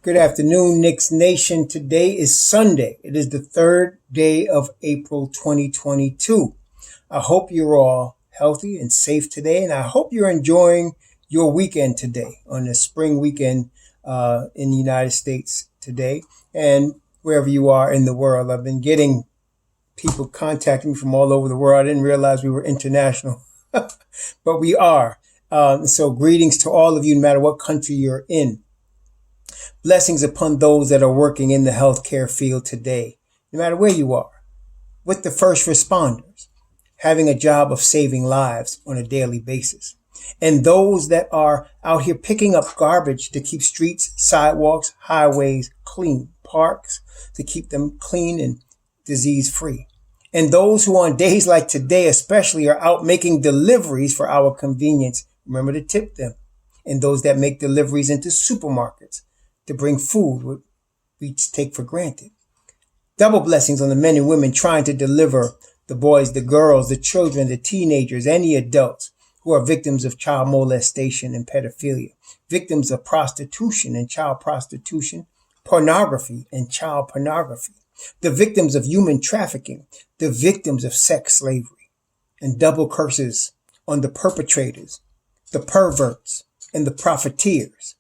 Good afternoon, Knicks Nation. Today is Sunday. It is the third day of April 2022. I hope you're all healthy and safe today, and I hope you're enjoying your weekend today on the spring weekend in the United States today and wherever you are in the world. I've been getting people contacting me from all over the world. I didn't realize we were international, but we are. So greetings to all of you, no matter what country you're in. Blessings upon those that are working in the healthcare field today, no matter where you are, with the first responders, having a job of saving lives on a daily basis, and those that are out here picking up garbage to keep streets, sidewalks, highways clean, parks to keep them clean and disease free. And those who on days like today especially are out making deliveries for our convenience. Remember to tip them. And those that make deliveries into supermarkets to bring food, what we take for granted. Double blessings on the men and women trying to deliver the boys, the girls, the children, the teenagers, and the adults who are victims of child molestation and pedophilia, victims of prostitution and child prostitution, pornography and child pornography, the victims of human trafficking, the victims of sex slavery, and double curses on the perpetrators, the perverts, and the profiteers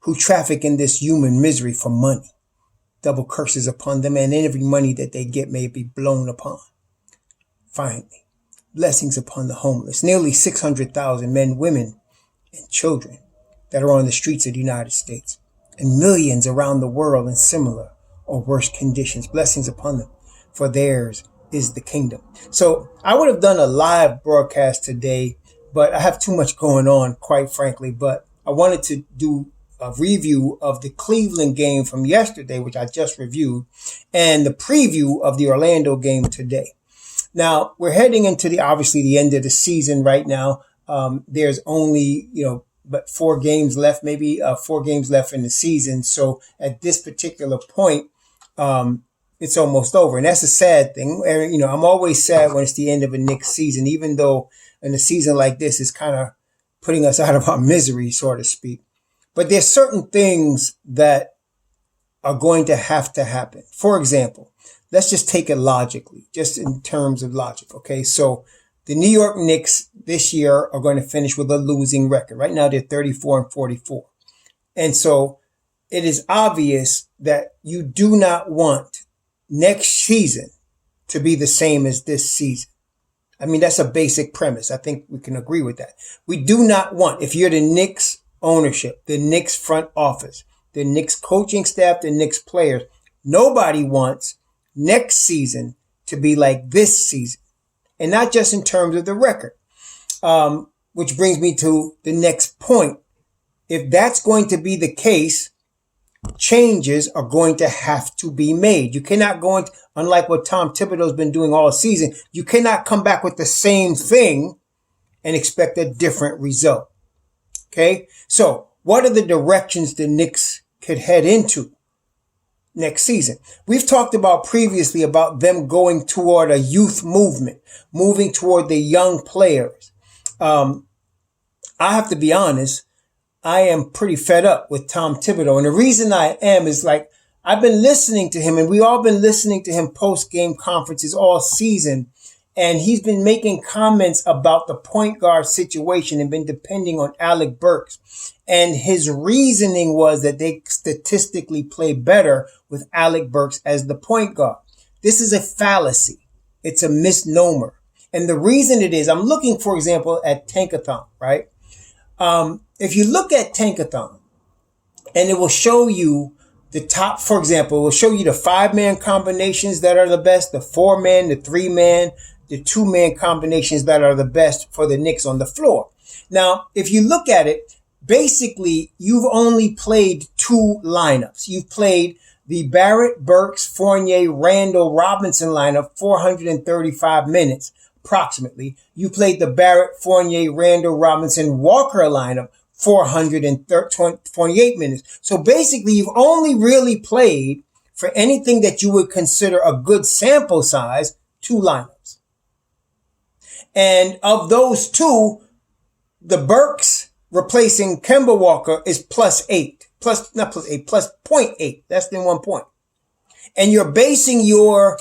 who traffic in this human misery for money. Double curses upon them, and every money that they get may be blown upon. Finally, blessings upon the homeless, nearly 600,000 men, women, and children that are on the streets of the United States, and millions around the world in similar or worse conditions. Blessings upon them, for theirs is the kingdom. So I would have done a live broadcast today, but I have too much going on, quite frankly. But I wanted to do a review of the Cleveland game from yesterday, which I just reviewed, and the preview of the Orlando game today. Now, we're heading into obviously the end of the season right now. There's only, but 4 games left, maybe 4 games left in the season. So at this particular point, it's almost over. And that's a sad thing. I'm always sad when it's the end of a Knicks season, even though in a season like this is kind of putting us out of our misery, so to speak. But there's certain things that are going to have to happen. For example, let's just take it logically, just in terms of logic. Okay, so the New York Knicks this year are going to finish with a losing record. Right now, they're 34-44. And so it is obvious that you do not want next season to be the same as this season. I mean, that's a basic premise. I think we can agree with that. We do not want, if you're the Knicks ownership, the Knicks front office, the Knicks coaching staff, the Knicks players, nobody wants next season to be like this season. And not just in terms of the record, which brings me to the next point. If that's going to be the case, changes are going to have to be made. You cannot go into, unlike what Tom Thibodeau's been doing all season, you cannot come back with the same thing and expect a different result. Okay, so what are the directions the Knicks could head into next season? We've talked about previously about them going toward a youth movement, moving toward the young players. I have to be honest, I am pretty fed up with Tom Thibodeau. And the reason I am is I've been listening to him, and we all been listening to him post-game conferences all season. And he's been making comments about the point guard situation and been depending on Alec Burks. And his reasoning was that they statistically play better with Alec Burks as the point guard. This is a fallacy. It's a misnomer. And the reason it is, I'm looking, for example, at Tankathon, right? If you look at Tankathon, and it will show you the top, for example, it will show you the 5-man combinations that are the best, the 4-man, the 3-man, the 2-man combinations that are the best for the Knicks on the floor. Now, if you look at it, basically, you've only played 2 lineups. You've played the Barrett, Burks, Fournier, Randall, Robinson lineup, 435 minutes, approximately. You played the Barrett, Fournier, Randall, Robinson, Walker lineup, 428 minutes. So basically, you've only really played, for anything that you would consider a good sample size, 2 lineups. And of those 2, the Burks replacing Kemba Walker is +8. not plus 8, plus 0.8, less than 1 point. And you're basing your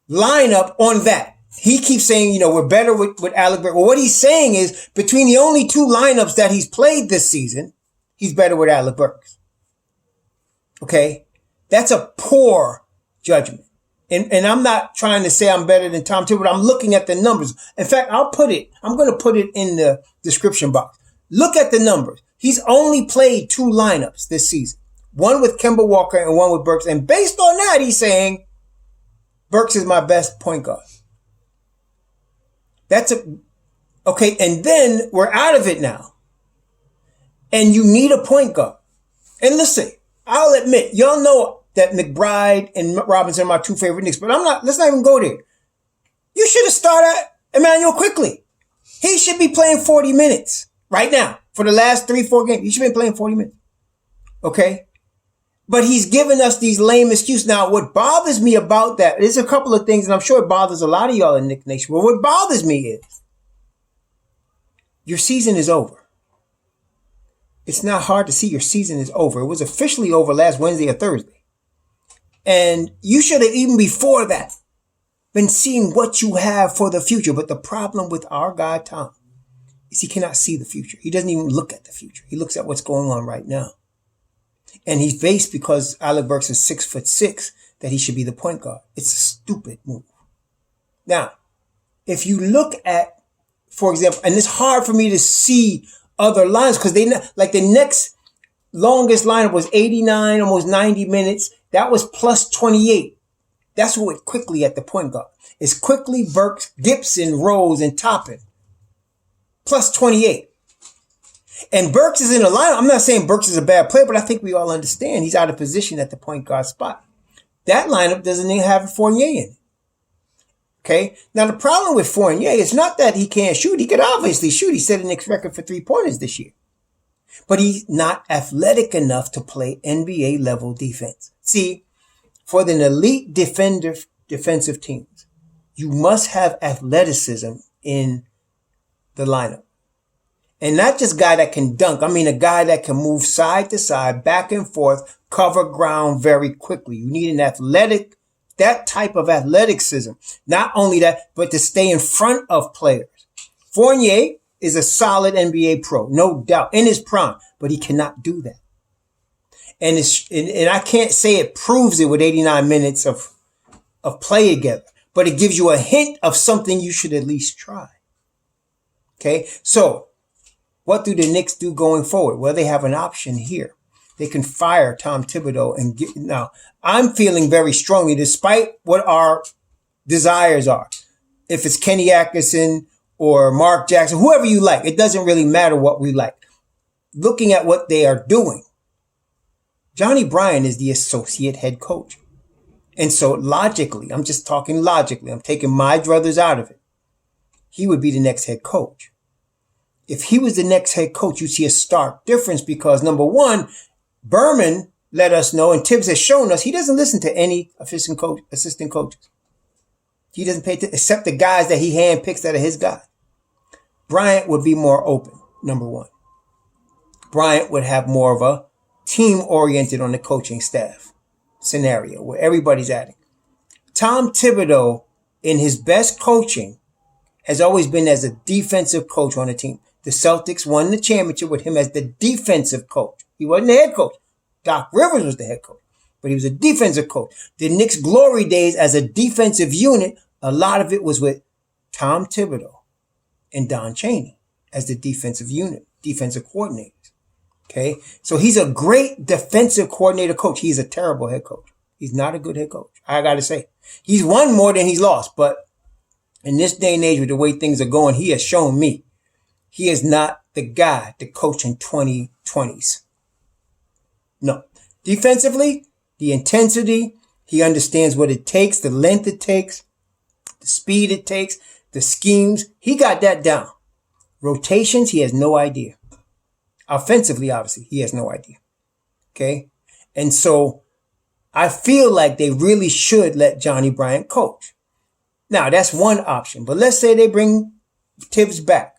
lineup on that. He keeps saying, we're better with Alec Burks. Well, what he's saying is between the only two lineups that he's played this season, he's better with Alec Burks. Okay? That's a poor judgment. And I'm not trying to say I'm better than Tom Thibodeau. I'm looking at the numbers. In fact, I'm going to put it in the description box. Look at the numbers. He's only played 2 lineups this season. One with Kemba Walker and one with Burks. And based on that, he's saying Burks is my best point guard. Okay. And then we're out of it now. And you need a point guard. And listen, I'll admit, y'all know that McBride and Robinson are my 2 favorite Knicks, but let's not even go there. You should have started Emmanuel Quickley. He should be playing 40 minutes right now for the last 3-4 games. He should be playing 40 minutes. Okay? But he's giving us these lame excuses. Now, what bothers me about that, there's a couple of things, and I'm sure it bothers a lot of y'all in Knicks Nation, but what bothers me is your season is over. It's not hard to see your season is over. It was officially over last Wednesday or Thursday. And you should have, even before that, been seeing what you have for the future. But the problem with our guy, Tom, is he cannot see the future. He doesn't even look at the future. He looks at what's going on right now. And he's based because Alec Burks is 6'6" that he should be the point guard. It's a stupid move. Now, if you look at, for example, and it's hard for me to see other lines because like the next longest lineup was 89, almost 90 minutes. That was plus 28. That's what Quickley at the point guard. It's Quickley, Burks, Gibson, Rose, and Toppin. Plus 28. And Burks is in the lineup. I'm not saying Burks is a bad player, but I think we all understand he's out of position at the point guard spot. That lineup doesn't even have Fournier in it. Okay? Now, the problem with Fournier is not that he can't shoot. He could obviously shoot. He set a Knicks record for 3-pointers this year. But he's not athletic enough to play NBA level defense. See, for the elite defensive teams, you must have athleticism in the lineup. And not just a guy that can dunk. I mean, a guy that can move side to side, back and forth, cover ground very quickly. You need that type of athleticism. Not only that, but to stay in front of players. Fournier is a solid NBA pro, no doubt, in his prime, but he cannot do that. And I can't say it proves it with 89 minutes of play together, but it gives you a hint of something you should at least try. Okay, so what do the Knicks do going forward? Well, they have an option here. They can fire Tom Thibodeau now, I'm feeling very strongly, despite what our desires are. If it's Kenny Atkinson or Mark Jackson, whoever you like, it doesn't really matter what we like. Looking at what they are doing, Johnny Bryant is the associate head coach. And so logically, I'm just talking logically, I'm taking my druthers out of it. He would be the next head coach. If he was the next head coach, you'd see a stark difference because number one, Berman let us know, and Thibs has shown us, he doesn't listen to any assistant coaches. He doesn't pay attention, except the guys that he handpicks that are his guys. Bryant would be more open, number one. Bryant would have more of a team-oriented on the coaching staff scenario where everybody's at it. Tom Thibodeau, in his best coaching, has always been as a defensive coach on the team. The Celtics won the championship with him as the defensive coach. He wasn't the head coach. Doc Rivers was the head coach, but he was a defensive coach. The Knicks' glory days as a defensive unit, a lot of it was with Tom Thibodeau and Don Chaney as the defensive unit, defensive coordinators. Okay, so he's a great defensive coordinator coach. He's a terrible head coach. He's not a good head coach. I got to say, he's won more than he's lost, but in this day and age with the way things are going, he has shown me he is not the guy to coach in 2020s. No. Defensively, the intensity, he understands what it takes, the length it takes, the speed it takes, the schemes. He got that down. Rotations, he has no idea. Offensively, obviously, he has no idea. Okay? And so I feel like they really should let Johnny Bryant coach. Now, that's one option. But let's say they bring Thibs back.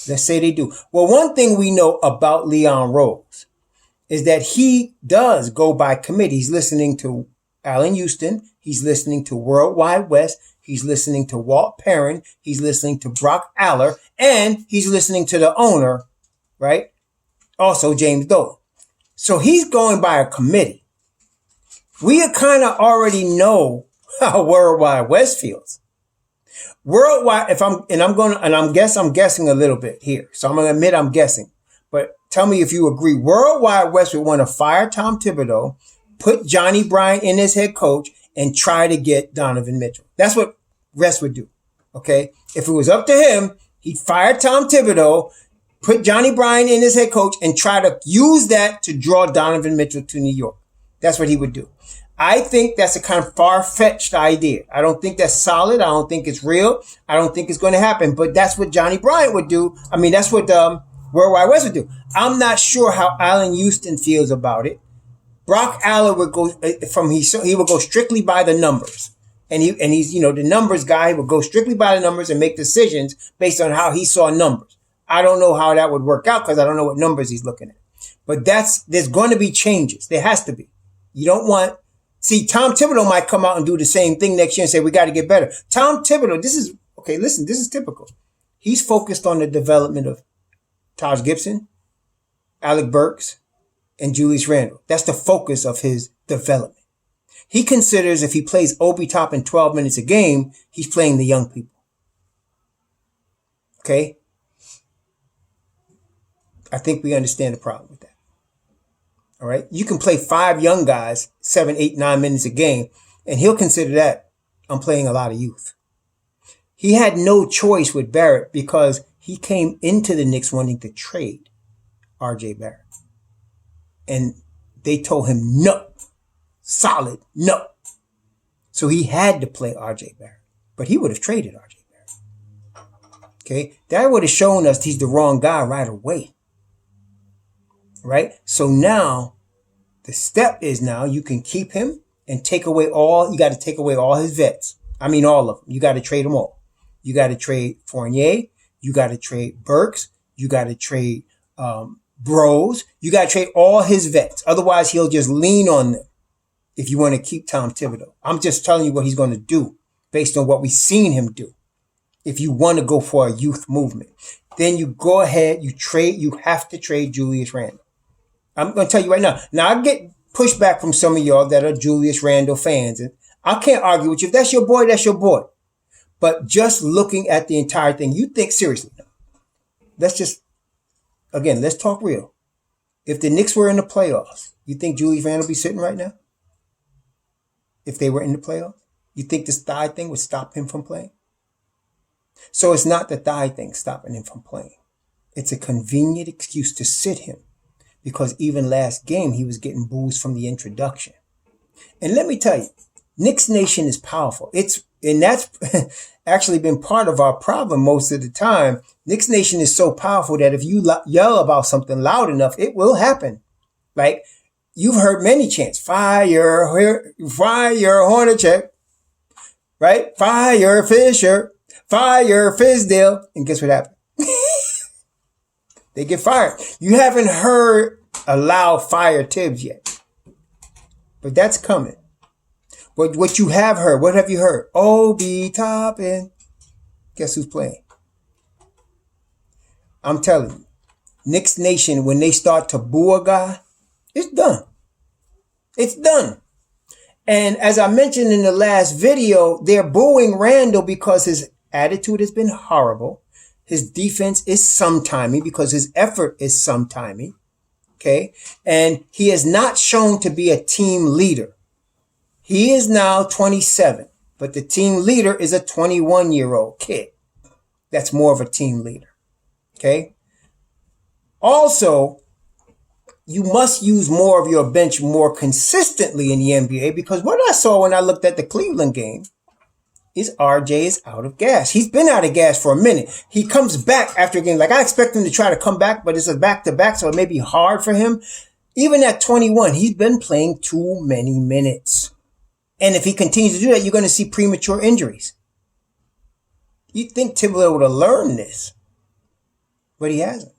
Let's say they do. Well, one thing we know about Leon Rose is that he does go by committee. He's listening to Allen Houston. He's listening to Worldwide West. He's listening to Walt Perrin. He's listening to Brock Aller. And he's listening to the owner, right? Also James Dolan. So he's going by a committee. We kind of already know how Worldwide West feels. Worldwide, I'm guessing a little bit here. So I'm going to admit I'm guessing. But tell me if you agree. Worldwide West would want to fire Tom Thibodeau, put Johnny Bryant in as head coach, and try to get Donovan Mitchell. That's what West would do. Okay? If it was up to him, he'd fire Tom Thibodeau, put Johnny Bryant in as head coach, and try to use that to draw Donovan Mitchell to New York. That's what he would do. I think that's a kind of far-fetched idea. I don't think that's solid. I don't think it's real. I don't think it's going to happen. But that's what Johnny Bryant would do. I mean, that's what Worldwide West would do. I'm not sure how Allen Houston feels about it. Brock Aller would go he would go strictly by the numbers. And he's the numbers guy. He would go strictly by the numbers and make decisions based on how he saw numbers. I don't know how that would work out because I don't know what numbers he's looking at. But there's going to be changes. There has to be. You don't want... See, Tom Thibodeau might come out and do the same thing next year and say, we got to get better. Tom Thibodeau, this is typical. He's focused on the development of Taj Gibson, Alec Burks, and Julius Randle. That's the focus of his development. He considers if he plays Obi Toppin 12 minutes a game, he's playing the young people. Okay? I think we understand the problem with that. All right. You can play 5 young guys, 7, 8, 9 minutes a game, and he'll consider that I'm playing a lot of youth. He had no choice with Barrett because he came into the Knicks wanting to trade RJ Barrett. And they told him no. Solid no. So he had to play RJ Barrett. But he would have traded RJ Barrett. Okay. That would have shown us he's the wrong guy right away. Right? So now, the step is now you can keep him and you got to take away all his vets. I mean, all of them. You got to trade them all. You got to trade Fournier. You got to trade Burks. You got to trade Bros. You got to trade all his vets. Otherwise, he'll just lean on them if you want to keep Tom Thibodeau. I'm just telling you what he's going to do based on what we've seen him do. If you want to go for a youth movement, then you go ahead, you have to trade Julius Randle. I'm going to tell you right now. Now, I get pushback from some of y'all that are Julius Randle fans. And I can't argue with you. If that's your boy, that's your boy. But just looking at the entire thing, you think seriously. Let's talk real. If the Knicks were in the playoffs, you think Julius Randle would be sitting right now? If they were in the playoffs? You think this thigh thing would stop him from playing? So it's not the thigh thing stopping him from playing. It's a convenient excuse to sit him. Because even last game, he was getting boos from the introduction. And let me tell you, Knicks Nation is powerful. And that's actually been part of our problem most of the time. Knicks Nation is so powerful that if you yell about something loud enough, it will happen. Like, you've heard many chants, fire Hornacek, right? Fire Fisher, fire Fizdale. And guess what happened? They get fired. You haven't heard a loud fire Thibs yet. But that's coming. But what you have heard, what have you heard? Obi Toppin. Guess who's playing? I'm telling you. Knicks Nation, when they start to boo a guy, it's done. It's done. And as I mentioned in the last video, they're booing Randle because his attitude has been horrible. His defense is sometimey because his effort is sometimey. Okay. And he is not shown to be a team leader. He is now 27, but the team leader is a 21-year-old kid. That's more of a team leader. Okay. Also, you must use more of your bench more consistently in the NBA because what I saw when I looked at the Cleveland game is RJ is out of gas. He's been out of gas for a minute. He comes back after a game. Like I expect him to try to come back, but it's a back-to-back, so it may be hard for him. Even at 21, he's been playing too many minutes. And if he continues to do that, you're going to see premature injuries. You'd think Thibodeau would have learned this, but he hasn't.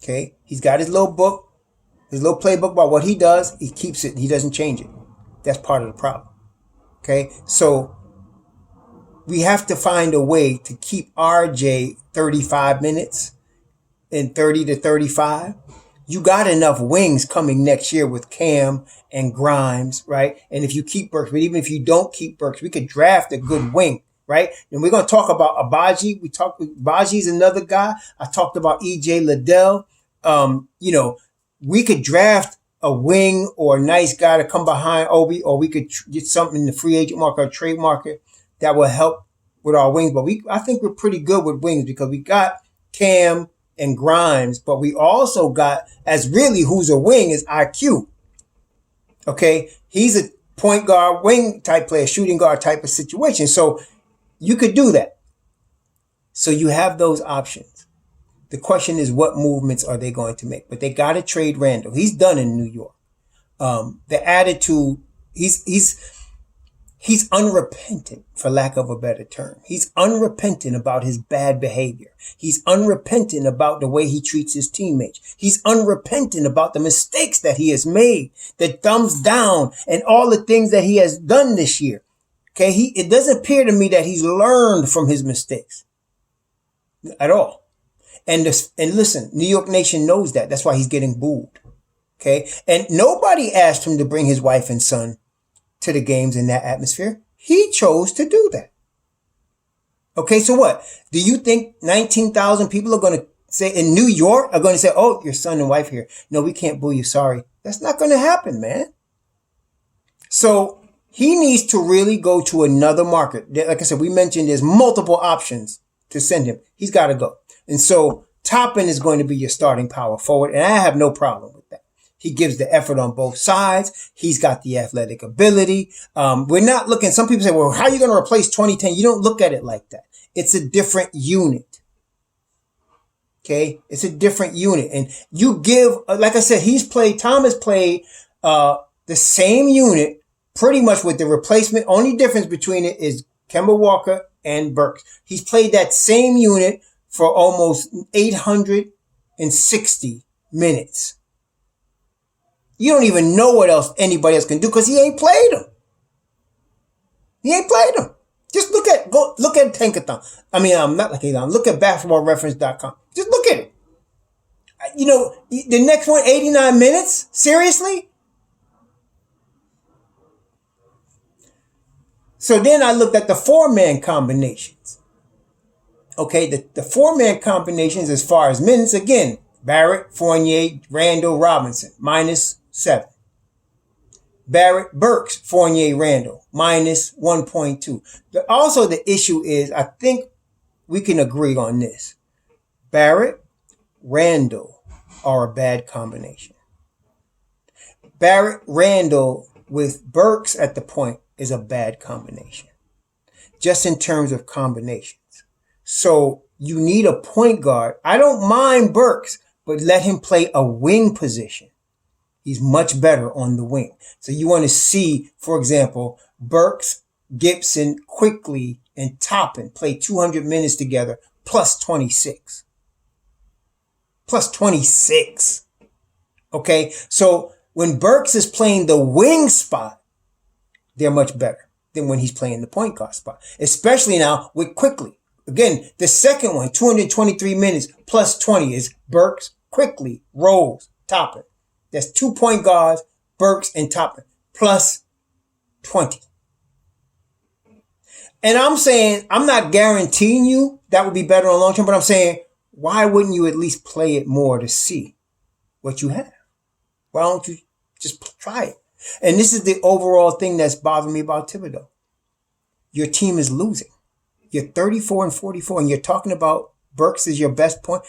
Okay? He's got his little book. His little playbook about what he does, he keeps it. He doesn't change it. That's part of the problem. Okay, so we have to find a way to keep RJ 35 minutes and 30 to 35. You got enough wings coming next year with Cam and Grimes, right? And if you keep Burks, but even if you don't keep Burks, we could draft a good wing, right? And we're going to talk about Abaji. Abaji's another guy. I talked about EJ Liddell. We could draft a wing or a nice guy to come behind Obi, or we could get something in the free agent market or trade market that will help with our wings. But I think we're pretty good with wings because we got Cam and Grimes, but we also got, as really who's a wing is IQ. Okay. He's a point guard, wing type player, shooting guard type of situation. So you could do that. So you have those options. The question is, what movements are they going to make? But they got to trade Randall. He's done in New York. The attitude, he's unrepentant, for lack of a better term. He's unrepentant about his bad behavior. He's unrepentant about the way he treats his teammates. He's unrepentant about the mistakes that he has made, the thumbs down, and all the things that he has done this year. Okay, it doesn't appear to me that he's learned from his mistakes at all. And listen, New York Nation knows that. That's why he's getting booed. Okay, and nobody asked him to bring his wife and son to the games in that atmosphere. He chose to do that. Okay, so what? Do you think 19,000 people are going to say in New York are going to say, oh, your son and wife here? No, we can't boo you. Sorry. That's not going to happen, man. So he needs to really go to another market. Like I said, we mentioned there's multiple options to send him. He's got to go. And so Toppin is going to be your starting power forward. And I have no problem with that. He gives the effort on both sides. He's got the athletic ability. We're not looking, some people say, well, how are you going to replace 2010? You don't look at it like that. It's a different unit. Okay. It's a different unit. And you give, like I said, Tom has played, the same unit pretty much with the replacement. Only difference between it is Kemba Walker and Burks. He's played that same unit for almost 860 minutes. You don't even know what else anybody else can do because he ain't played them. Just look at Tankathon. Not like Tankathon. Look at basketballreference.com. Just look at it. The next one, 89 minutes? Seriously? So then I looked at the four-man combinations. Okay, the four-man combinations as far as minutes, again, Barrett, Fournier, Randall, Robinson, -7. Barrett, Burks, Fournier, Randall, -1.2. Also, the issue is, I think we can agree on this. Barrett, Randall are a bad combination. Barrett, Randall with Burks at the point is a bad combination. Just in terms of combinations. So you need a point guard. I don't mind Burks, but let him play a wing position. He's much better on the wing. So you want to see, for example, Burks, Gibson, Quickly, and Toppin play 200 minutes together plus 26. Plus 26. Okay. So when Burks is playing the wing spot, they're much better than when he's playing the point guard spot, especially now with Quickly. Again, the second one, 223 minutes plus 20 is Burks, Quickly, Rose, Toppin. That's 2 point guards, Burks and Toppin, plus 20. And I'm saying, I'm not guaranteeing you that would be better on long term, but I'm saying, why wouldn't you at least play it more to see what you have? Why don't you just try it? And this is the overall thing that's bothering me about Thibodeau. Your team is losing. You're 34-44, and you're talking about Burks is your best point.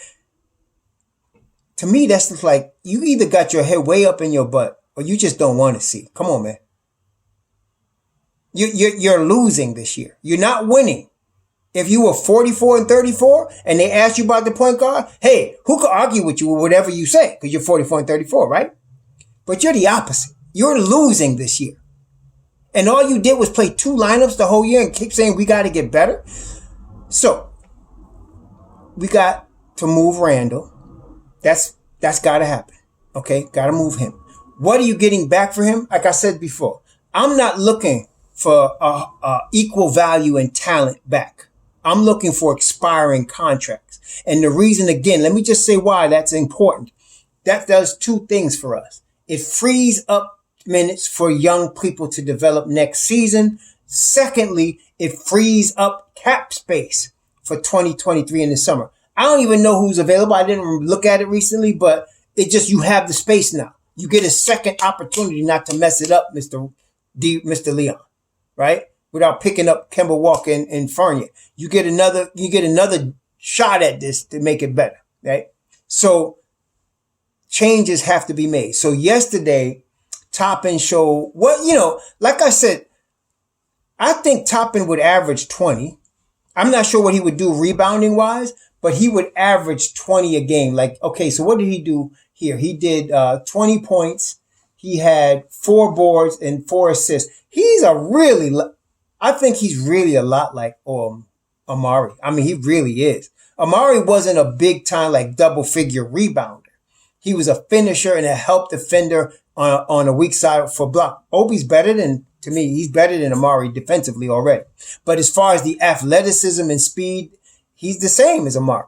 To me, that's like you either got your head way up in your butt or you just don't want to see. Come on, man. You're losing this year. You're not winning. If you were 44-34 and they asked you about the point guard, hey, who could argue with you with whatever you say? Because you're 44-34, right? But you're the opposite. You're losing this year. And all you did was play 2 lineups the whole year and keep saying we got to get better. So we got to move Randall. That's got to happen. Okay, got to move him. What are you getting back for him? Like I said before, I'm not looking for equal value and talent back. I'm looking for expiring contracts. And the reason, again, let me just say why that's important. That does two things for us. It frees up minutes for young people to develop next season. Secondly, it frees up cap space for 2023 in the summer. I don't even know who's available. I didn't look at it recently, but it just, you have the space now. You get a second opportunity not to mess it up, Mr. Leon, right? Without picking up Kemba Walker and Fournier. You get another shot at this to make it better, right? So changes have to be made. So yesterday, Toppin showed like I said, I think Toppin would average 20. I'm not sure what he would do rebounding wise, but he would average 20 a game. Like, okay, so what did he do here? He did 20 points. He had 4 boards and 4 assists. I think he's really a lot like Amari. I mean, he really is. Amari wasn't a big time like double figure rebounder. He was a finisher and a help defender on a weak side for block. Obi's to me, he's better than Amari defensively already. But as far as the athleticism and speed, he's the same as Amari.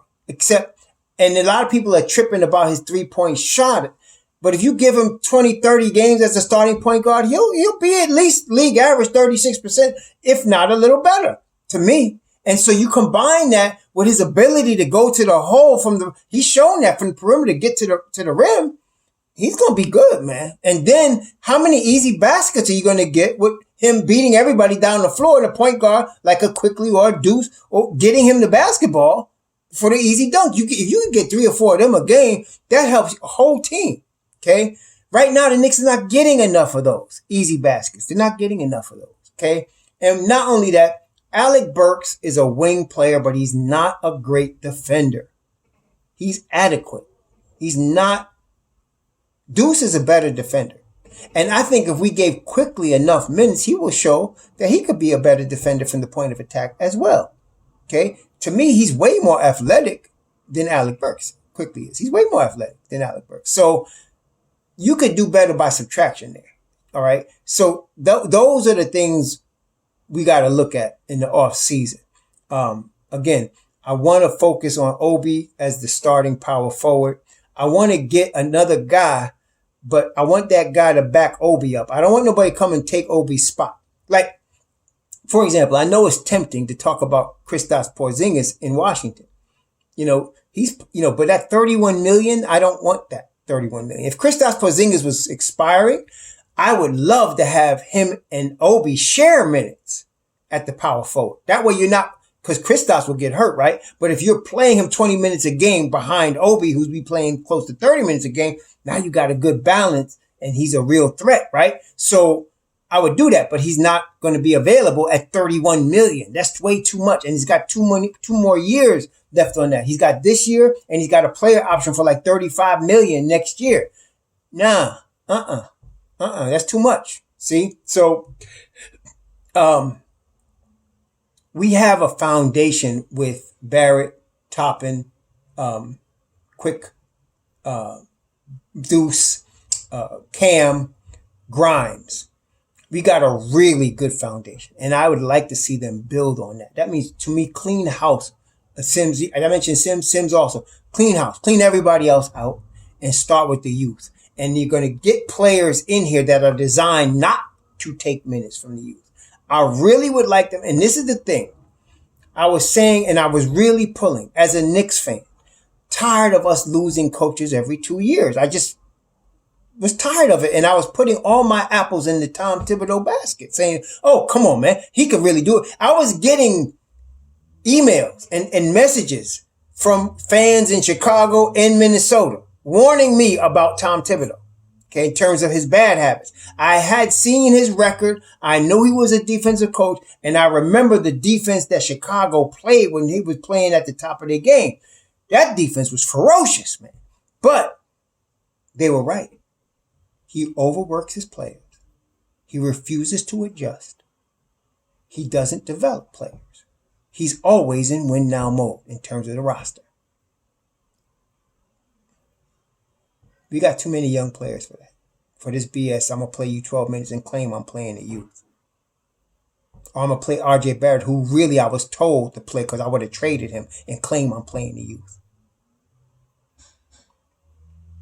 And a lot of people are tripping about his 3-point shot. But if you give him 20, 30 games as a starting point guard, he'll be at least league average 36%, if not a little better, to me. And so you combine that with his ability to go to the hole he's shown that from the perimeter to get to the rim. He's going to be good, man. And then how many easy baskets are you going to get with him beating everybody down the floor in a point guard like a Quickly or a Deuce, or getting him the basketball for the easy dunk? If you can get 3 or 4 of them a game, that helps a whole team. Okay. Right now, the Knicks are not getting enough of those easy baskets. They're not getting enough of those. Okay. And not only that, Alec Burks is a wing player, but he's not a great defender. He's adequate. He's not. Deuce is a better defender. And I think if we gave Quickly enough minutes, he will show that he could be a better defender from the point of attack as well. Okay. To me, he's way more athletic than Alec Burks. Quickly is. He's way more athletic than Alec Burks. So you could do better by subtraction there. All right. So those are the things we got to look at in the off season. Again, I want to focus on Obi as the starting power forward. I want to get another guy, but I want that guy to back Obi up. I don't want nobody to come and take Obi's spot. Like, for example, I know it's tempting to talk about Kristaps Porzingis in Washington. But that 31 million, I don't want that 31 million. If Kristaps Porzingis was expiring, I would love to have him and Obi share minutes at the power forward. That way you're not, because Kristaps will get hurt, right? But if you're playing him 20 minutes a game behind Obi, who's be playing close to 30 minutes a game, now you got a good balance and he's a real threat, right? So I would do that, but he's not going to be available at 31 million. That's way too much. And he's got 2 more years left on that. He's got this year and he's got a player option for like 35 million next year. Nah, that's too much. See? So, we have a foundation with Barrett, Toppin, Quick, Deuce, Cam, Grimes. We got a really good foundation, and I would like to see them build on that. That means, to me, clean house. Sims, I mentioned Sims also. Clean house. Clean everybody else out and start with the youth. And you're going to get players in here that are designed not to take minutes from the youth. I really would like them. And this is the thing. I was saying, and I was really pulling as a Knicks fan, tired of us losing coaches every 2 years. I just was tired of it. And I was putting all my apples in the Tom Thibodeau basket saying, oh, come on, man. He could really do it. I was getting emails and messages from fans in Chicago and Minnesota warning me about Tom Thibodeau. Okay, in terms of his bad habits. I had seen his record. I knew he was a defensive coach. And I remember the defense that Chicago played when he was playing at the top of their game. That defense was ferocious, man. But they were right. He overworks his players. He refuses to adjust. He doesn't develop players. He's always in win-now mode in terms of the roster. We got too many young players for that. For this BS, I'm going to play you 12 minutes and claim I'm playing the youth. Or I'm going to play RJ Barrett, who really I was told to play because I would have traded him, and claim I'm playing the youth.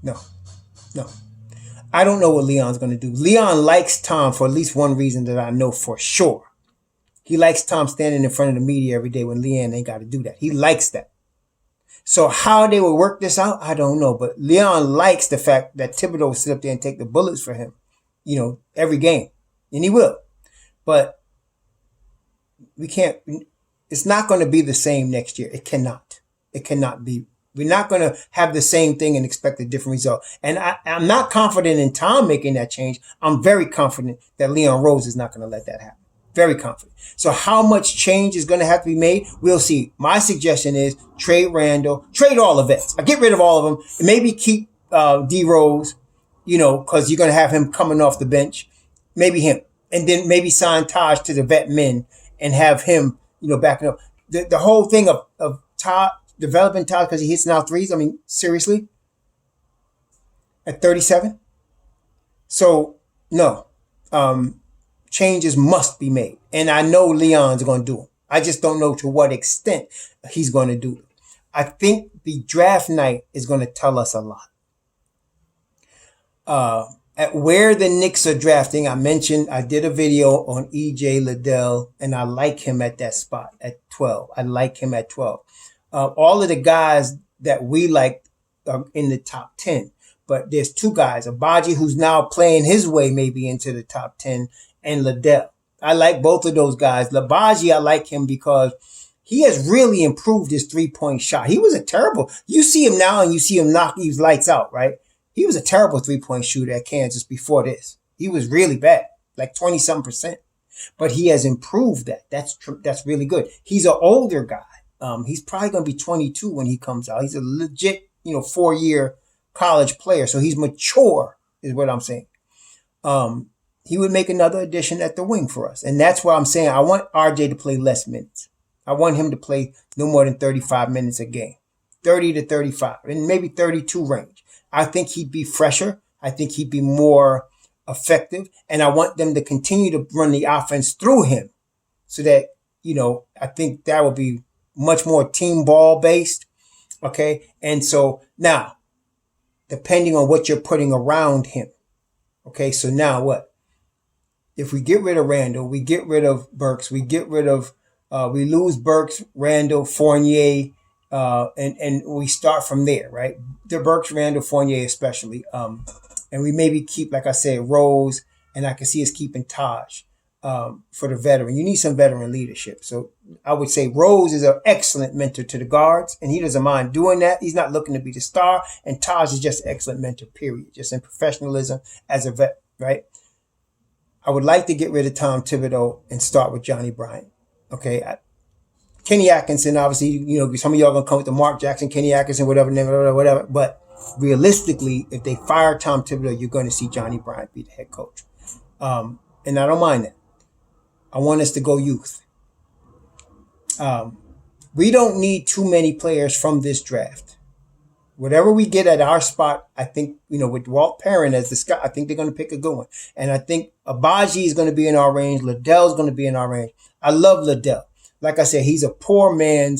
No. I don't know what Leon's going to do. Leon likes Tom for at least one reason that I know for sure. He likes Tom standing in front of the media every day when Leon ain't got to do that. He likes that. So how they will work this out, I don't know. But Leon likes the fact that Thibodeau will sit up there and take the bullets for him, every game. And he will. But we can't, it's not going to be the same next year. It cannot. It cannot be. We're not going to have the same thing and expect a different result. And I'm not confident in Tom making that change. I'm very confident that Leon Rose is not going to let that happen. Very confident. So how much change is going to have to be made? We'll see. My suggestion is trade Randall, trade all the vets. Get rid of all of them. And maybe keep D Rose, because you're going to have him coming off the bench. Maybe him. And then maybe sign Taj to the vet men and have him, backing up. The whole thing of Taj, developing Taj because he hits now threes. I mean, seriously? At 37? So, no. Changes must be made. And I know Leon's going to do them. I just don't know to what extent he's going to do them. I think the draft night is going to tell us a lot. At where the Knicks are drafting, I did a video on EJ Liddell, and I like him at that spot at 12. I like him at 12. All of the guys that we like are in the top 10. But there's two guys, Abaji, who's now playing his way maybe into the top 10, and Liddell. I like both of those guys. Labaji, I like him because he has really improved his three-point shot. He was a terrible, you see him now and you see him knock these lights out, right? He was a terrible three-point shooter at Kansas before this. He was really bad, like 20-something%. But he has improved that. That's really good. He's an older guy. He's probably going to be 22 when he comes out. He's a legit, 4-year college player. So he's mature, is what I'm saying. He would make another addition at the wing for us. And that's why I'm saying I want RJ to play less minutes. I want him to play no more than 35 minutes a game. 30 to 35, and maybe 32 range. I think he'd be fresher. I think he'd be more effective. And I want them to continue to run the offense through him so that, I think that would be much more team ball based. Okay. And so now, depending on what you're putting around him. Okay. So now what? If we get rid of Randall, we get rid of Burks, we lose Burks, Randall, Fournier, and we start from there, right? The Burks, Randall, Fournier especially. And we maybe keep, like I said, Rose, and I can see us keeping Taj for the veteran. You need some veteran leadership. So I would say Rose is an excellent mentor to the guards, and he doesn't mind doing that. He's not looking to be the star, and Taj is just an excellent mentor, period. Just in professionalism as a vet, right? I would like to get rid of Tom Thibodeau and start with Johnny Bryant. Okay. Kenny Atkinson, obviously, some of y'all going to come with the Mark Jackson, Kenny Atkinson, whatever. But realistically, if they fire Tom Thibodeau, you're going to see Johnny Bryant be the head coach. And I don't mind that. I want us to go youth. We don't need too many players from this draft. Whatever we get at our spot, I think, with Walt Perrin as the scout, I think they're going to pick a good one. And I think Abaji is going to be in our range. Liddell's going to be in our range. I love Liddell. Like I said, he's a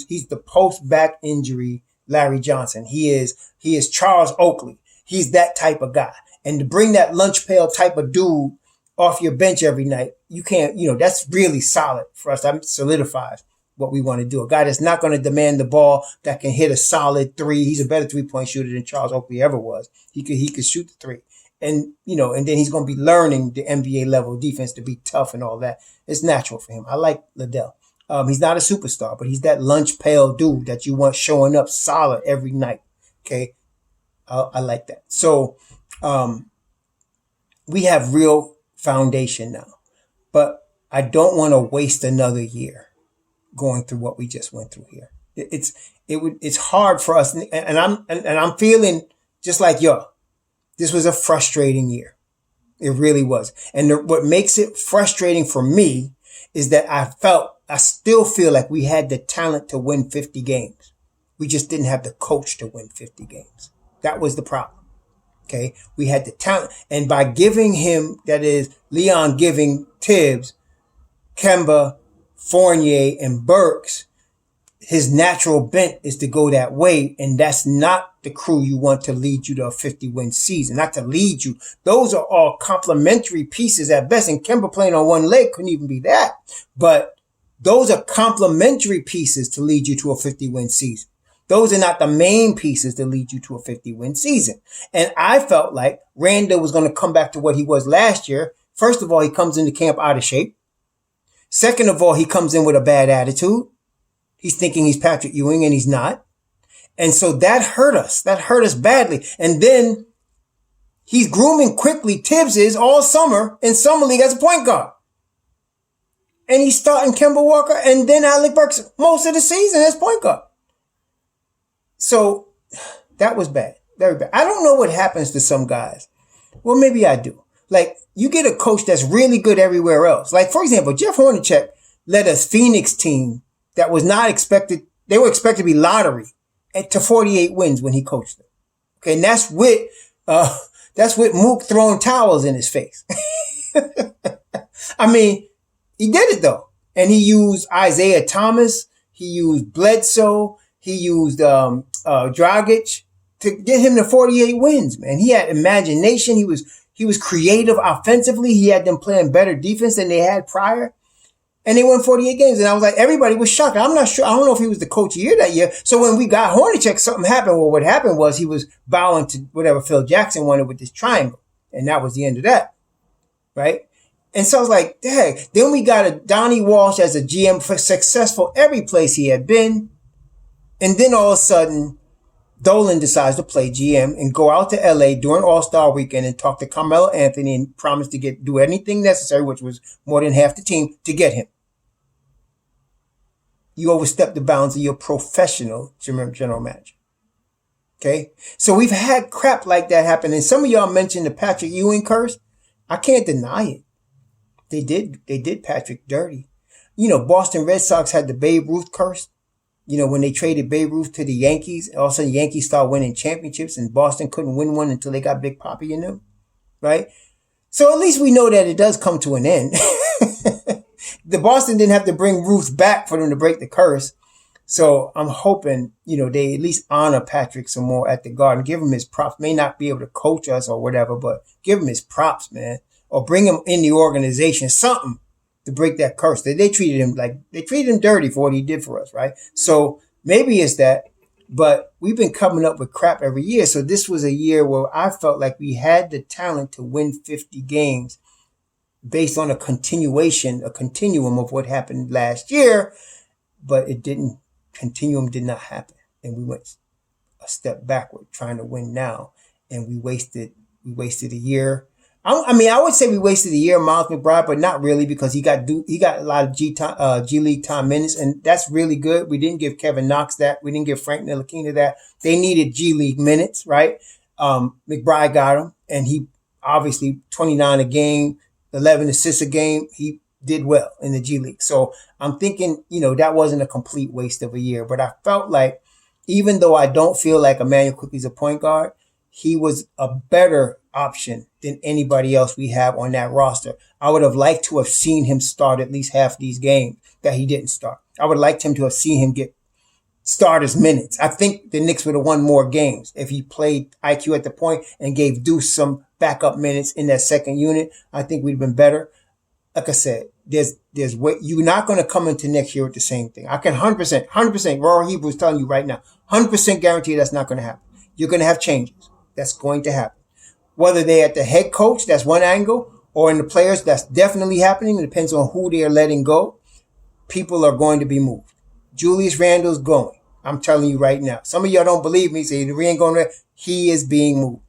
he's the post-back injury Larry Johnson. He is Charles Oakley. He's that type of guy. And to bring that lunch pail type of dude off your bench every night, you can't, that's really solid for us. That solidifies what we want to do. A guy that's not going to demand the ball, that can hit a solid three. He's a better three-point shooter than Charles Oakley ever was. He could shoot the three. And, and then he's going to be learning the NBA level defense to be tough and all that. It's natural for him. I like Liddell. He's not a superstar, but he's that lunch pail dude that you want showing up solid every night. Okay. I like that. So, we have real foundation now, but I don't want to waste another year going through what we just went through here. It's hard for us. And I'm feeling just like y'all. This was a frustrating year. It really was. And what makes it frustrating for me is that I still feel like we had the talent to win 50 games. We just didn't have the coach to win 50 games. That was the problem. Okay. We had the talent. And by giving him, that is Leon giving Thibs, Kemba, Fournier, and Burks, his natural bent is to go that way. And that's not the crew you want to lead you to a 50-win season. Not to lead you. Those are all complementary pieces at best. And Kemba playing on one leg couldn't even be that. But those are complementary pieces to lead you to a 50-win season. Those are not the main pieces that lead you to a 50-win season. And I felt like Randall was going to come back to what he was last year. First of all, he comes into camp out of shape. Second of all, he comes in with a bad attitude. He's thinking he's Patrick Ewing and he's not. And so that hurt us. That hurt us badly. And then he's grooming quickly. Thibs is all summer in summer league as a point guard. And he's starting Kemba Walker and then Alec Burks most of the season as point guard. So that was bad. Very bad. I don't know what happens to some guys. Well, maybe I do. Like, you get a coach that's really good everywhere else. Like, for example, Jeff Hornacek led a Phoenix team that was not expected. They were expected to be lottery to 48 wins when he coached them. Okay. And that's with Mook throwing towels in his face. I mean, he did it though. And he used Isaiah Thomas. He used Bledsoe. He used Dragic to get him to 48 wins, man. He had imagination. He was creative offensively. He had them playing better defense than they had prior. And they won 48 games. And I was like, everybody was shocked. I'm not sure. I don't know if he was the coach of the year that year. So when we got Hornacek, something happened. Well, what happened was he was bowing to whatever Phil Jackson wanted with this triangle. And that was the end of that. Right? And so I was like, dang. Then we got a Donnie Walsh as a GM, successful every place he had been. And then all of a sudden, Dolan decides to play GM and go out to LA during All-Star weekend and talk to Carmelo Anthony and promise to do anything necessary, which was more than half the team, to get him. You overstepped the bounds of your professional general manager. Okay? So we've had crap like that happen. And some of y'all mentioned the Patrick Ewing curse. I can't deny it. They did Patrick dirty. You know, Boston Red Sox had the Babe Ruth curse. You know, when they traded Babe Ruth to the Yankees, all of a sudden the Yankees started winning championships and Boston couldn't win one until they got Big Papi in them. Right? So at least we know that it does come to an end. The Boston didn't have to bring Ruth back for them to break the curse. So I'm hoping, you know, they at least honor Patrick some more at the Garden. Give him his props. May not be able to coach us or whatever, but give him his props, man. Or bring him in the organization, something to break that curse. They treated him dirty for what he did for us, right? So maybe it's that, but we've been coming up with crap every year. So this was a year where I felt like we had the talent to win 50 games based on a continuum of what happened last year, but continuum did not happen. And we went a step backward trying to win now. And we wasted a year. I would say we wasted a year of Miles McBride, but not really, because he got a lot of G League time minutes, and that's really good. We didn't give Kevin Knox that. We didn't give Frank Ntilikina that. They needed G League minutes, right? McBride got them, and he obviously 29 a game, 11 assists a game. He did well in the G League. So I'm thinking, you know, that wasn't a complete waste of a year, but I felt like, even though I don't feel like Emmanuel Quickly's a point guard, he was a better option than anybody else we have on that roster. I would have liked to have seen him start at least half these games that he didn't start. I would have liked him to have seen him get starters minutes. I think the Knicks would have won more games if he played IQ at the point and gave Deuce some backup minutes in that second unit. I think we'd have been better. Like I said, there's way, you're not going to come into next year with the same thing. I can 100%, Rory Hebrew is telling you right now, 100% guarantee that's not going to happen. You're going to have changes. That's going to happen. Whether they're at the head coach, that's one angle, or in the players, that's definitely happening. It depends on who they are letting go. People are going to be moved. Julius Randle's going. I'm telling you right now. Some of y'all don't believe me, say he ain't going there. He is being moved.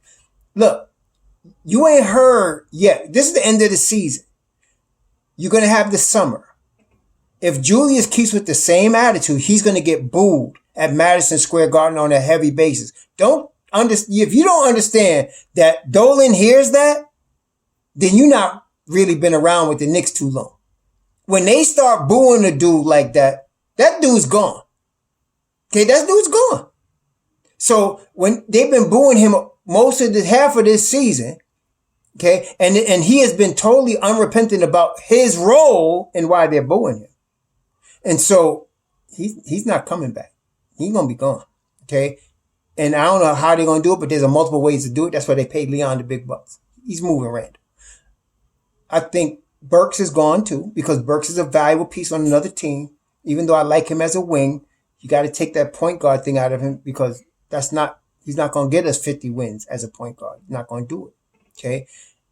Look, you ain't heard yet. This is the end of the season. You're going to have the summer. If Julius keeps with the same attitude, he's going to get booed at Madison Square Garden on a heavy basis. If you don't understand that Dolan hears that, then you're not really been around with the Knicks too long. When they start booing a dude like that, that dude's gone. Okay, that dude's gone. So when they've been booing him most of the half of this season. Okay, and he has been totally unrepentant about his role and why they're booing him. And so he's not coming back. He's gonna be gone. Okay. And I don't know how they're gonna do it, but there's a multiple ways to do it. That's why they paid Leon the big bucks. He's moving Randall. I think Burks is gone too, because Burks is a valuable piece on another team. Even though I like him as a wing, you got to take that point guard thing out of him, because he's not going to get us 50 wins as a point guard. He's not going to do it. Okay.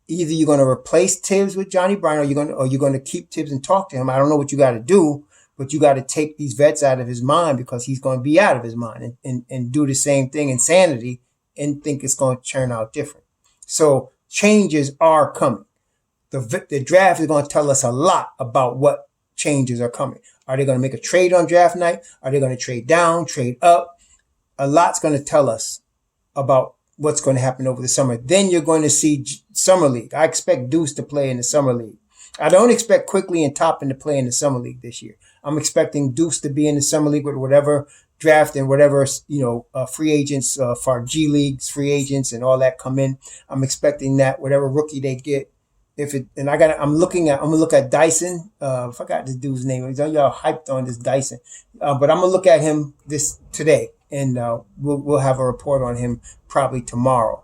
Either you're going to replace Thibs with Johnny Bryan, or you're going to keep Thibs and talk to him. I don't know what you got to do, but you got to take these vets out of his mind, because he's going to be out of his mind and do the same thing, insanity, and think it's going to turn out different. So changes are coming. The draft is going to tell us a lot about what changes are coming. Are they going to make a trade on draft night? Are they going to trade down, trade up? A lot's going to tell us about what's going to happen over the summer. Then you're going to see Summer League. I expect Deuce to play in the Summer League. I don't expect Quickly and Toppin to play in the Summer League this year. I'm expecting Deuce to be in the Summer League with whatever draft and whatever, free agents for G Leagues, free agents and all that come in. I'm expecting that whatever rookie they get. I'm gonna look at Dyson. I forgot this dude's name. Y'all hyped on this Dyson. But I'm gonna look at him this today, and we'll have a report on him probably tomorrow.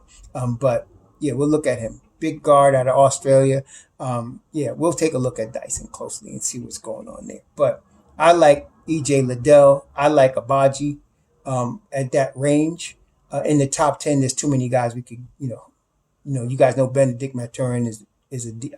But yeah, we'll look at him. Big guard out of Australia. We'll take a look at Dyson closely and see what's going on there. But I like EJ Liddell. I like Abaji at that range. In the top 10, there's too many guys we could, you guys know Benedict Mathurin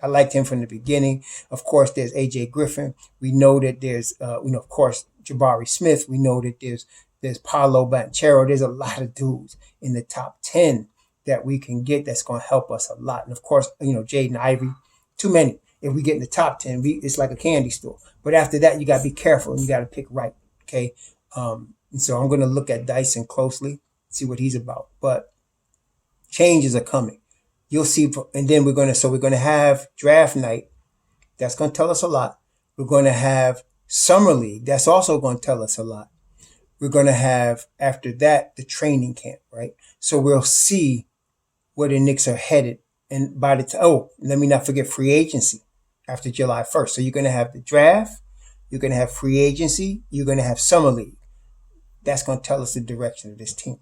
I liked him from the beginning. Of course, there's AJ Griffin. We know that there's, of course, Jabari Smith. We know that there's Paolo Banchero. There's a lot of dudes in the top 10 that we can get that's going to help us a lot. And of course, Jaden Ivey. Too many. If we get in the top 10, it's like a candy store. But after that, you got to be careful and you got to pick right. Okay. And so I'm going to look at Dyson closely, see what he's about. But changes are coming. You'll see, and then we're going to have draft night. That's going to tell us a lot. We're going to have Summer League. That's also going to tell us a lot. We're going to have, after that, the training camp, right? So we'll see where the Knicks are headed. And by the time, let me not forget free agency after July 1st. So you're going to have the draft. You're going to have free agency. You're going to have Summer League. That's going to tell us the direction of this team.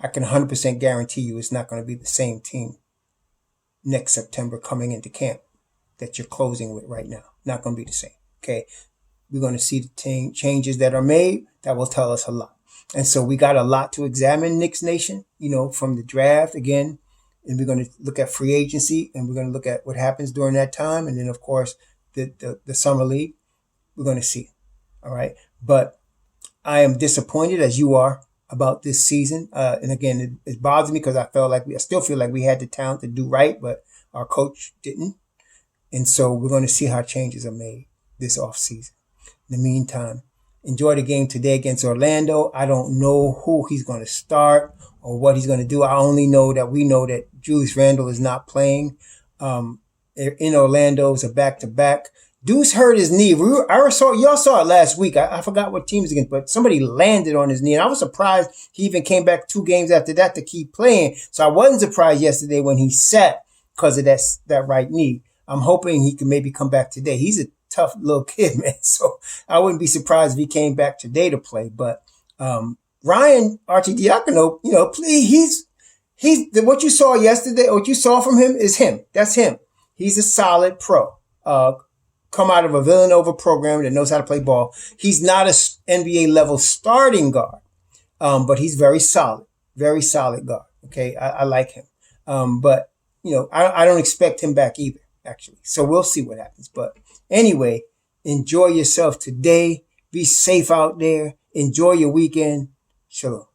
I can 100% guarantee you it's not going to be the same team next September coming into camp that you're closing with right now. Not going to be the same. Okay. We're going to see the changes that are made that will tell us a lot. And so we got a lot to examine, Knicks Nation, from the draft again. And we're going to look at free agency, and we're going to look at what happens during that time. And then, of course, the Summer League. We're going to see. All right. But I am disappointed, as you are, about this season. And again, it bothers me because I still feel like we had the talent to do right, but our coach didn't. And so we're going to see how changes are made this offseason. In the meantime, enjoy the game today against Orlando. I don't know who he's going to start or what he's going to do. I only know that we know that Julius Randle is not playing. In Orlando, it's a back-to-back. Deuce hurt his knee. Y'all saw it last week. I forgot what team it was against, but somebody landed on his knee. And I was surprised he even came back 2 games after that to keep playing. So I wasn't surprised yesterday when he sat because of that right knee. I'm hoping he can maybe come back today. He's a tough little kid, man. So I wouldn't be surprised if he came back today to play. But Ryan Arcidiacono, please, he's what you saw yesterday, what you saw from him is him. That's him. He's a solid pro. Come out of a Villanova program that knows how to play ball. He's not a NBA level starting guard, but he's very solid guard. Okay, I like him. But I don't expect him back either, actually. So we'll see what happens. But anyway, enjoy yourself today. Be safe out there. Enjoy your weekend. Shalom.